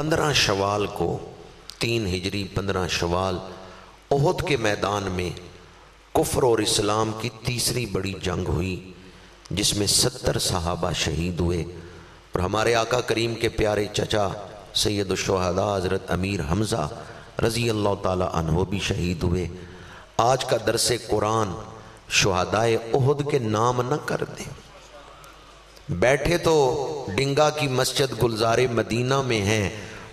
15 شوال کو 3 ہجری 15 شوال احد کے میدان میں کفر اور اسلام کی تیسری بڑی جنگ ہوئی، جس میں 70 صحابہ شہید ہوئے، اور ہمارے آقا کریم کے پیارے چچا سید الشہداء حضرت امیر حمزہ رضی اللہ تعالی عنہ بھی شہید ہوئے۔ آج کا درس قرآن شہدائے احد کے نام نہ کر دیں، بیٹھے تو ڈنگا کی مسجد گلزار مدینہ میں ہیں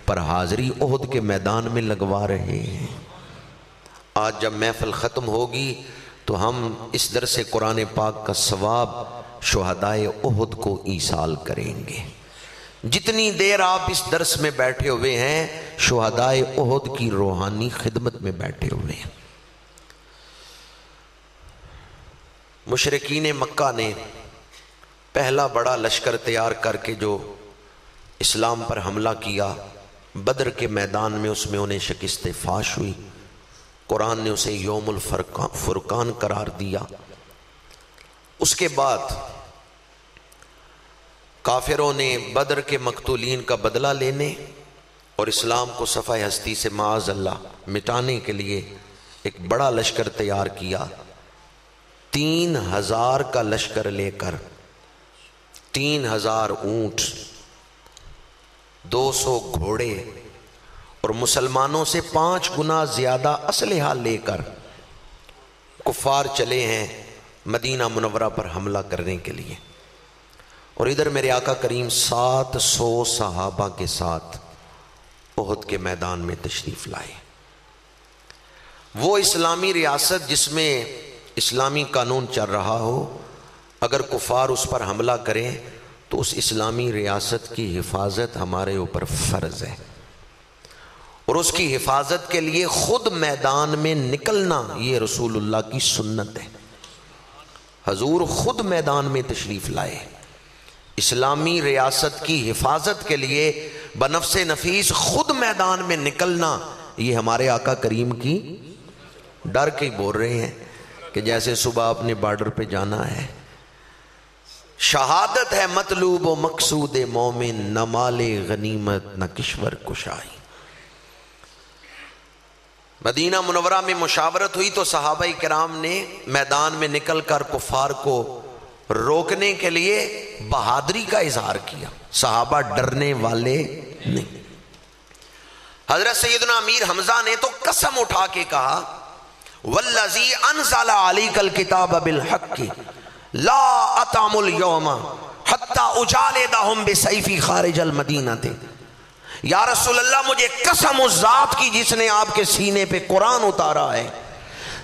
پر حاضری احد کے میدان میں لگوا رہے ہیں۔ آج جب محفل ختم ہوگی تو ہم اس درس قرآن پاک کا ثواب شہدائے احد کو ایصال کریں گے۔ جتنی دیر آپ اس درس میں بیٹھے ہوئے ہیں شہدائے احد کی روحانی خدمت میں بیٹھے ہوئے ہیں۔ مشرکین مکہ نے پہلا بڑا لشکر تیار کر کے جو اسلام پر حملہ کیا، بدر کے میدان میں اس میں انہیں شکست فاش ہوئی۔ قرآن نے اسے یوم الفرقان قرار دیا۔ اس کے بعد کافروں نے بدر کے مقتولین کا بدلہ لینے اور اسلام کو صفحہ ہستی سے معاذ اللہ مٹانے کے لیے ایک بڑا لشکر تیار کیا۔ 3000 کا لشکر لے کر 3000 اونٹ، 200 گھوڑے اور مسلمانوں سے 5 گنا زیادہ اسلحہ لے کر کفار چلے ہیں مدینہ منورہ پر حملہ کرنے کے لیے۔ اور ادھر میرے آقا کریم 700 صحابہ کے ساتھ احد کے میدان میں تشریف لائے۔ وہ اسلامی ریاست جس میں اسلامی قانون چل رہا ہو، اگر کفار اس پر حملہ کریں تو اس اسلامی ریاست کی حفاظت ہمارے اوپر فرض ہے، اور اس کی حفاظت کے لیے خود میدان میں نکلنا یہ رسول اللہ کی سنت ہے۔ حضور خود میدان میں تشریف لائے، اسلامی ریاست کی حفاظت کے لیے بنفس نفیس خود میدان میں نکلنا یہ ہمارے آقا کریم کی ڈر کے بول رہے ہیں کہ جیسے صبح اپنے بارڈر پہ جانا ہے۔ شہادت ہے مطلوب و مقصود مومن، نہ مال غنیمت نہ کشور کشائی۔ مدینہ منورہ میں مشاورت ہوئی تو صحابہ کرام نے میدان میں نکل کر کفار کو روکنے کے لیے بہادری کا اظہار کیا۔ صحابہ ڈرنے والے نہیں۔ حضرت سیدنا امیر حمزہ نے تو قسم اٹھا کے کہا والذی انزل علیک الکتاب بالحق لا اطعم اليوم حتی اجالدہم بسیفی خارج المدینہ تھے۔ یا رسول اللہ مجھے قسم اس ذات کی جس نے آپ کے سینے پہ قرآن اتارا ہے،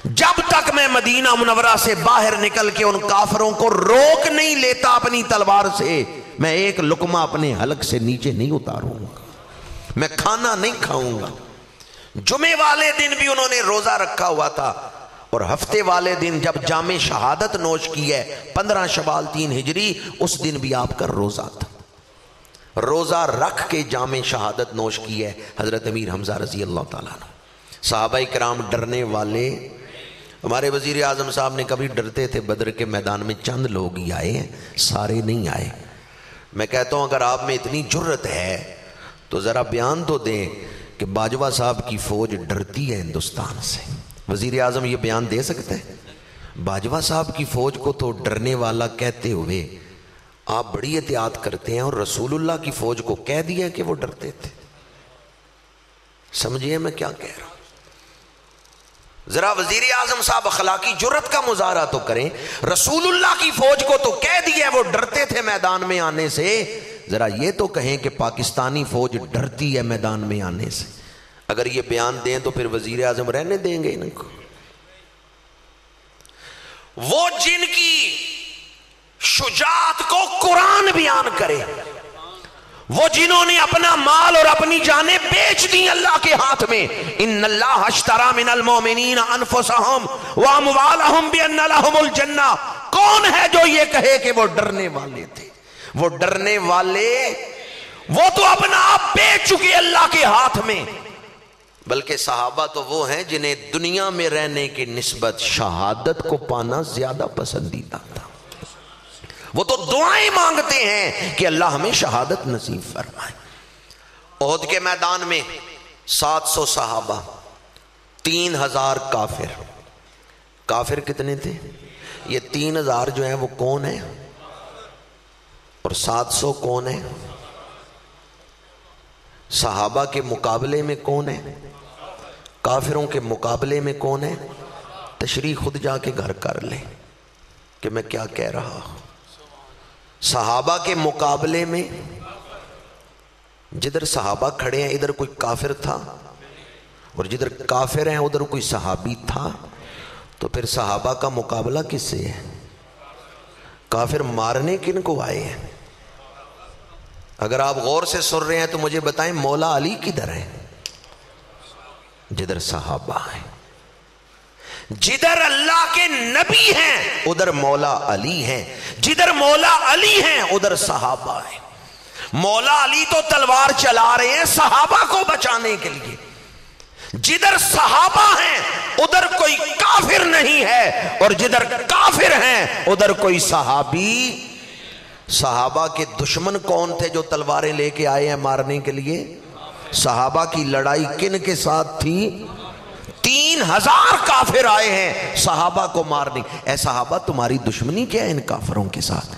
جب تک میں مدینہ منورہ سے باہر نکل کے ان کافروں کو روک نہیں لیتا اپنی تلوار سے، میں ایک لقمہ اپنے حلق سے نیچے نہیں اتاروں گا، میں کھانا نہیں کھاؤں گا۔ جمعے والے دن بھی انہوں نے روزہ رکھا ہوا تھا، اور ہفتے والے دن جب جام شہادت نوش کی ہے 15 شوال 3 ہجری، اس دن بھی آپ کا روزہ تھا، روزہ رکھ کے جام شہادت نوش کی ہے حضرت امیر حمزہ رضی اللہ تعالیٰ عنہ۔ صحابہ کرام ڈرنے والے، ہمارے وزیر اعظم صاحب نے کبھی ڈرتے تھے بدر کے میدان میں چند لوگ ہی آئے ہیں، سارے نہیں آئے۔ میں کہتا ہوں اگر آپ میں اتنی جرت ہے تو ذرا بیان تو دیں کہ باجوہ صاحب کی فوج ڈرتی ہے ہندوستان سے۔ وزیر اعظم یہ بیان دے سکتے ہیں؟ باجوہ صاحب کی فوج کو تو ڈرنے والا کہتے ہوئے آپ بڑی احتیاط کرتے ہیں، اور رسول اللہ کی فوج کو کہہ دیا کہ وہ ڈرتے تھے۔ سمجھیے میں کیا کہہ رہا ہوں؟ ذرا وزیر اعظم صاحب اخلاقی جرت کا مظاہرہ تو کریں۔ رسول اللہ کی فوج کو تو کہہ دیا وہ ڈرتے تھے میدان میں آنے سے، ذرا یہ تو کہیں کہ پاکستانی فوج ڈرتی ہے میدان میں آنے سے۔ اگر یہ بیان دیں تو پھر وزیر اعظم رہنے دیں گے ان کو؟ وہ جن کی شجاعت کو قرآن بیان کرے، وہ جنہوں نے اپنا مال اور اپنی جانیں بیچ دی اللہ کے ہاتھ میں، ان اللہ اشتری من المؤمنین انفسہم واموالہم بان لہم الجنہ، کون ہے جو یہ کہے کہ وہ ڈرنے والے تھے؟ وہ ڈرنے والے وہ تو اپنا آپ بیچ چکے اللہ کے ہاتھ میں، بلکہ صحابہ تو وہ ہیں جنہیں دنیا میں رہنے کی نسبت شہادت کو پانا زیادہ پسندیدہ تھا۔ وہ تو دعائیں مانگتے ہیں کہ اللہ ہمیں شہادت نصیب فرمائے۔ احد کے میدان میں 700 صحابہ، 3000 کافر۔ کافر کتنے تھے؟ یہ 3000 جو ہیں وہ کون ہیں، اور 700 کون ہیں؟ صحابہ کے مقابلے میں کون ہے؟ کافروں کے مقابلے میں کون ہے؟ تشریح خود جا کے گھر کر لیں کہ میں کیا کہہ رہا ہوں۔ صحابہ کے مقابلے میں جدھر صحابہ کھڑے ہیں ادھر کوئی کافر تھا، اور جدھر کافر ہیں ادھر کوئی صحابی تھا، تو پھر صحابہ کا مقابلہ کس سے ہے؟ کافر مارنے کن کو آئے ہیں؟ اگر آپ غور سے سن رہے ہیں تو مجھے بتائیں مولا علی کدھر ہے؟ جدھر صحابہ ہیں، جدھر اللہ کے نبی ہیں ادھر مولا علی ہیں، جدھر مولا علی ہیں ادھر صحابہ ہیں۔ مولا علی تو تلوار چلا رہے ہیں صحابہ کو بچانے کے لیے، جدھر صحابہ ہیں ادھر کوئی کافر نہیں ہے، اور جدھر کافر ہیں ادھر کوئی صحابی۔ صحابہ کے دشمن کون تھے جو تلواریں لے کے آئے ہیں مارنے کے لیے؟ صحابہ کی لڑائی کن کے ساتھ تھی؟ 3000 کافر آئے ہیں صحابہ کو مارنے۔ اے صحابہ تمہاری دشمنی کیا ہے ان کافروں کے ساتھ؟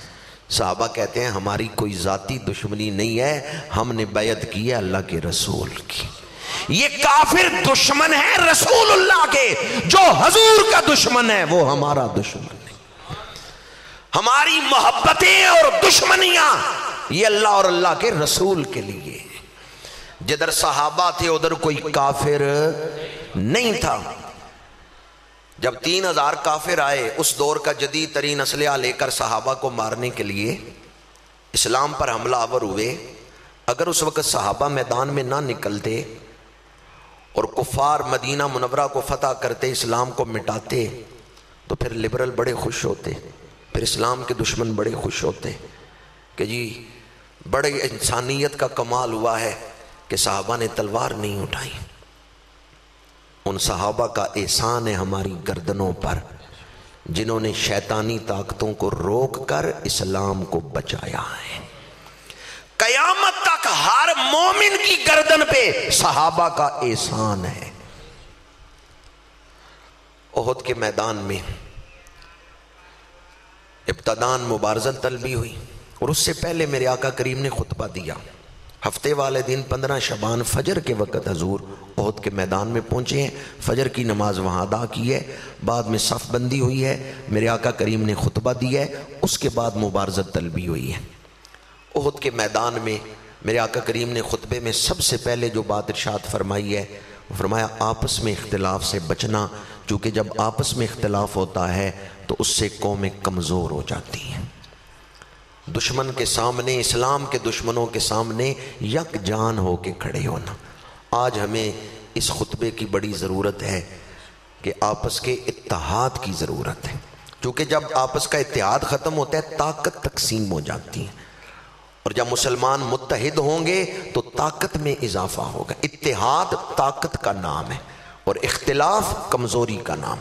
صحابہ کہتے ہیں ہماری کوئی ذاتی دشمنی نہیں ہے، ہم نے بیعت کی ہے اللہ کے رسول کی۔ یہ کافر دشمن ہے رسول اللہ کے، جو حضور کا دشمن ہے وہ ہمارا دشمن ہے۔ ہماری محبتیں اور دشمنیاں یہ اللہ اور اللہ کے رسول کے لیے۔ جدھر صحابہ تھے ادھر کوئی کافر نہیں تھا۔ جب 3000 کافر آئے اس دور کا جدید ترین اسلحہ لے کر صحابہ کو مارنے کے لیے، اسلام پر حملہ آور ہوئے، اگر اس وقت صحابہ میدان میں نہ نکلتے اور کفار مدینہ منورہ کو فتح کرتے، اسلام کو مٹاتے، تو پھر لبرل بڑے خوش ہوتے، پھر اسلام کے دشمن بڑے خوش ہوتے کہ جی بڑے انسانیت کا کمال ہوا ہے کہ صحابہ نے تلوار نہیں اٹھائی۔ ان صحابہ کا احسان ہے ہماری گردنوں پر، جنہوں نے شیطانی طاقتوں کو روک کر اسلام کو بچایا ہے۔ قیامت تک ہر مومن کی گردن پہ صحابہ کا احسان ہے۔ احد کے میدان میں ابتداً مبارزت طلبی ہوئی، اور اس سے پہلے میرے آقا کریم نے خطبہ دیا۔ ہفتے والے دن 15 شعبان فجر کے وقت حضور احد کے میدان میں پہنچے ہیں، فجر کی نماز وہاں ادا کی ہے، بعد میں صف بندی ہوئی ہے، میرے آقا کریم نے خطبہ دیا ہے، اس کے بعد مبارزت طلبی ہوئی ہے۔ احد کے میدان میں میرے آقا کریم نے خطبے میں سب سے پہلے جو بات ارشاد فرمائی ہے، فرمایا آپس میں اختلاف سے بچنا، چونکہ جب آپس میں اختلاف ہوتا ہے تو اس سے قومیں کمزور ہو جاتی ہیں۔ دشمن کے سامنے، اسلام کے دشمنوں کے سامنے یک جان ہو کے کھڑے ہونا۔ آج ہمیں اس خطبے کی بڑی ضرورت ہے کہ آپس کے اتحاد کی ضرورت ہے، کیونکہ جب آپس کا اتحاد ختم ہوتا ہے طاقت تقسیم ہو جاتی ہے، اور جب مسلمان متحد ہوں گے تو طاقت میں اضافہ ہوگا۔ اتحاد طاقت کا نام ہے اور اختلاف کمزوری کا نام۔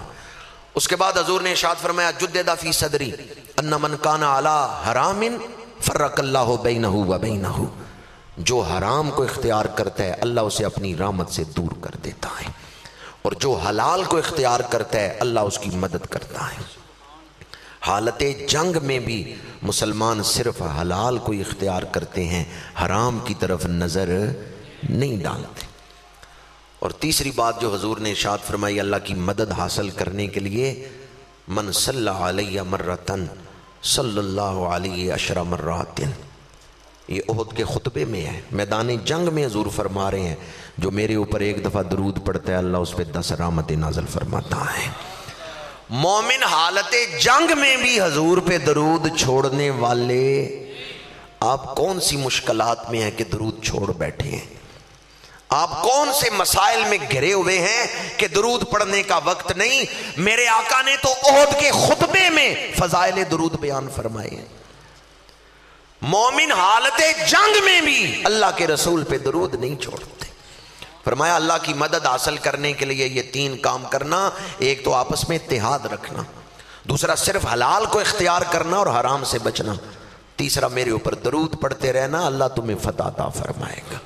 اس کے بعد حضور نے ارشاد فرمایا جدد فی صدری ان من کان علی حرام فرق اللہ بینہ و بینہ، جو حرام کو اختیار کرتا ہے اللہ اسے اپنی رحمت سے دور کر دیتا ہے، اور جو حلال کو اختیار کرتا ہے اللہ اس کی مدد کرتا ہے۔ حالت جنگ میں بھی مسلمان صرف حلال کو اختیار کرتے ہیں، حرام کی طرف نظر نہیں ڈالتے۔ اور تیسری بات جو حضور نے ارشاد فرمائی اللہ کی مدد حاصل کرنے کے لیے، من صلی علیہ مرتن صلی اللہ علیہ عشر مرات، یہ احد کے خطبے میں ہے، میدان جنگ میں حضور فرما رہے ہیں جو میرے اوپر ایک دفعہ درود پڑھتا ہے اللہ اس پہ 10 رحمتیں نازل فرماتا ہے۔ مومن حالت جنگ میں بھی حضور پہ درود چھوڑنے والے، آپ کون سی مشکلات میں ہیں کہ درود چھوڑ بیٹھے ہیں؟ آپ کون سے مسائل میں گھرے ہوئے ہیں کہ درود پڑھنے کا وقت نہیں؟ میرے آقا نے تو احد کے خطبے میں فضائل درود بیان فرمائے ہیں۔ مومن حالت جنگ میں بھی اللہ کے رسول پہ درود نہیں چھوڑتے۔ فرمایا اللہ کی مدد حاصل کرنے کے لیے یہ 3 کام کرنا، ایک تو آپس میں اتحاد رکھنا، دوسرا صرف حلال کو اختیار کرنا اور حرام سے بچنا، تیسرا میرے اوپر درود پڑھتے رہنا، اللہ تمہیں فتح عطا فرمائے گا۔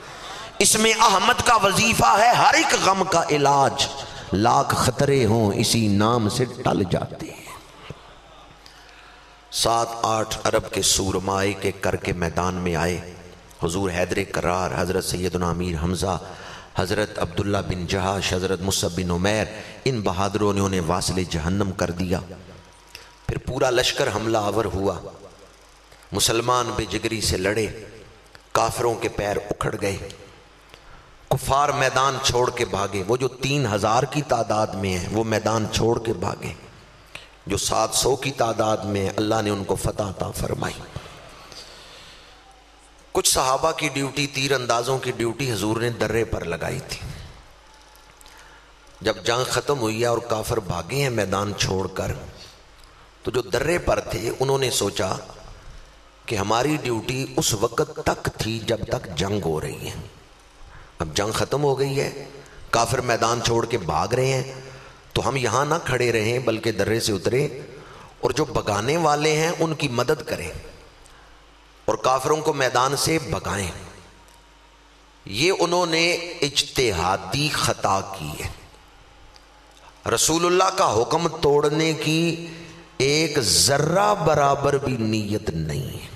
اس میں احمد کا وظیفہ ہے ہر ایک غم کا علاج، لاکھ خطرے ہوں اسی نام سے ٹل جاتے ہیں۔ 7-8 ارب کے سورمائے کے کر کے میدان میں آئے، حضور حیدر کرار، حضرت سیدنا امیر حمزہ، حضرت عبداللہ بن جہاش، حضرت مصعب بن عمیر، ان بہادروں نے انہیں واصل جہنم کر دیا۔ پھر پورا لشکر حملہ آور ہوا، مسلمان بے جگری سے لڑے، کافروں کے پیر اکھڑ گئے، کفار میدان چھوڑ کے بھاگے۔ وہ جو 3000 کی تعداد میں ہیں وہ میدان چھوڑ کے بھاگے، جو 700 کی تعداد میں اللہ نے ان کو فتح عطا فرمائی۔ کچھ صحابہ کی ڈیوٹی، تیر اندازوں کی ڈیوٹی حضور نے درے پر لگائی تھی۔ جب جنگ ختم ہوئی ہے اور کافر بھاگے ہیں میدان چھوڑ کر، تو جو درے پر تھے انہوں نے سوچا کہ ہماری ڈیوٹی اس وقت تک تھی جب تک جنگ ہو رہی ہے، اب جنگ ختم ہو گئی ہے، کافر میدان چھوڑ کے بھاگ رہے ہیں، تو ہم یہاں نہ کھڑے رہیں بلکہ درے سے اتریں اور جو بھگانے والے ہیں ان کی مدد کریں اور کافروں کو میدان سے بھگائیں۔ یہ انہوں نے اجتہادی خطا کی ہے۔ رسول اللہ کا حکم توڑنے کی ایک ذرہ برابر بھی نیت نہیں ہے۔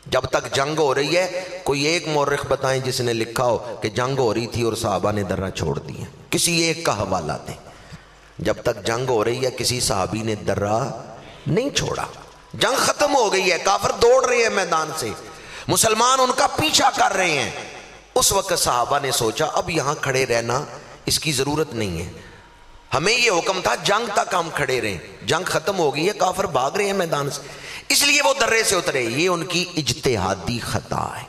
جب تک جنگ ہو رہی ہے، کوئی ایک مورخ بتائیں جس نے لکھا ہو کہ جنگ ہو رہی تھی اور صحابہ نے درہ چھوڑ دیا، کسی ایک کا حوالہ دیں۔ جب تک جنگ ہو رہی ہے کسی صحابی نے درہ نہیں چھوڑا۔ جنگ ختم ہو گئی ہے، کافر دوڑ رہے ہیں میدان سے، مسلمان ان کا پیچھا کر رہے ہیں۔ اس وقت صحابہ نے سوچا اب یہاں کھڑے رہنا اس کی ضرورت نہیں ہے، ہمیں یہ حکم تھا جنگ تک ہم کھڑے رہیں، جنگ ختم ہو گئی ہے، کافر بھاگ رہے ہیں میدان سے، اس لیے وہ درے سے اترے۔ یہ ان کی اجتہادی خطا ہے،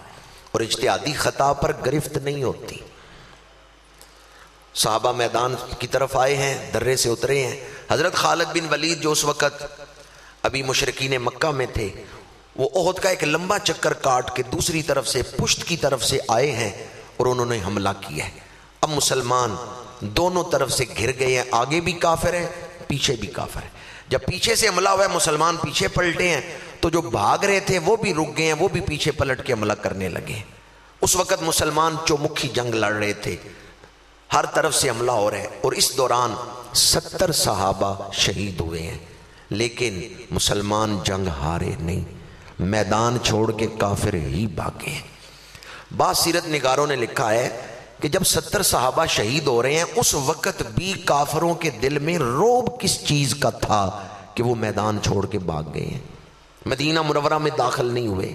اور اجتہادی خطا پر گرفت نہیں ہوتی۔ صحابہ میدان کی طرف آئے ہیں، درے سے اترے ہیں۔ حضرت خالد بن ولید جو اس وقت ابھی مشرکین مکہ میں تھے، وہ احد کا ایک لمبا چکر کاٹ کے دوسری طرف سے پشت کی طرف سے آئے ہیں اور انہوں نے حملہ کیا ہے۔ اب مسلمان دونوں طرف سے گھر گئے ہیں، آگے بھی کافر ہیں پیچھے بھی کافر ہیں۔ جب پیچھے سے حملہ ہوا ہے مسلمان پیچھے پلٹے ہیں، تو جو بھاگ رہے تھے وہ بھی رک گئے ہیں، وہ بھی پیچھے پلٹ کے حملہ کرنے لگے۔ اس وقت مسلمان چومکھی جنگ لڑ رہے تھے، ہر طرف سے حملہ ہو رہا ہے، اور اس دوران 70 صحابہ شہید ہوئے ہیں، لیکن مسلمان جنگ ہارے نہیں، میدان چھوڑ کے کافر ہی بھاگے ہیں۔ بعض سیرت نگاروں نے لکھا ہے کہ جب 70 صحابہ شہید ہو رہے ہیں اس وقت بھی کافروں کے دل میں رعب کس چیز کا تھا کہ وہ میدان چھوڑ کے بھاگ گئے ہیں، مدینہ منورہ میں داخل نہیں ہوئے،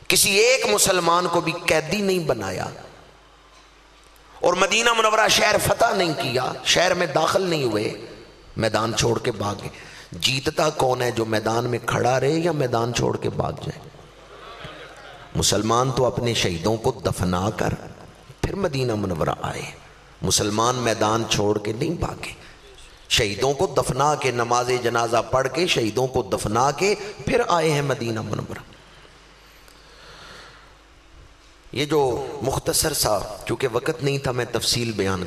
کسی ایک مسلمان کو بھی قیدی نہیں بنایا، اور مدینہ منورہ شہر فتح نہیں کیا، شہر میں داخل نہیں ہوئے، میدان چھوڑ کے بھاگ گئے۔ جیتتا کون ہے، جو میدان میں کھڑا رہے یا میدان چھوڑ کے بھاگ جائے؟ مسلمان تو اپنے شہیدوں کو دفنا کر پھر مدینہ منورہ آئے، مسلمان میدان چھوڑ کے نہیں بھاگے، شہیدوں کو دفنا کے، نماز جنازہ پڑھ کے شہیدوں کو دفنا کے پھر آئے ہیں مدینہ منورہ۔ یہ جو مختصر سا، چونکہ وقت نہیں تھا میں تفصیل بیان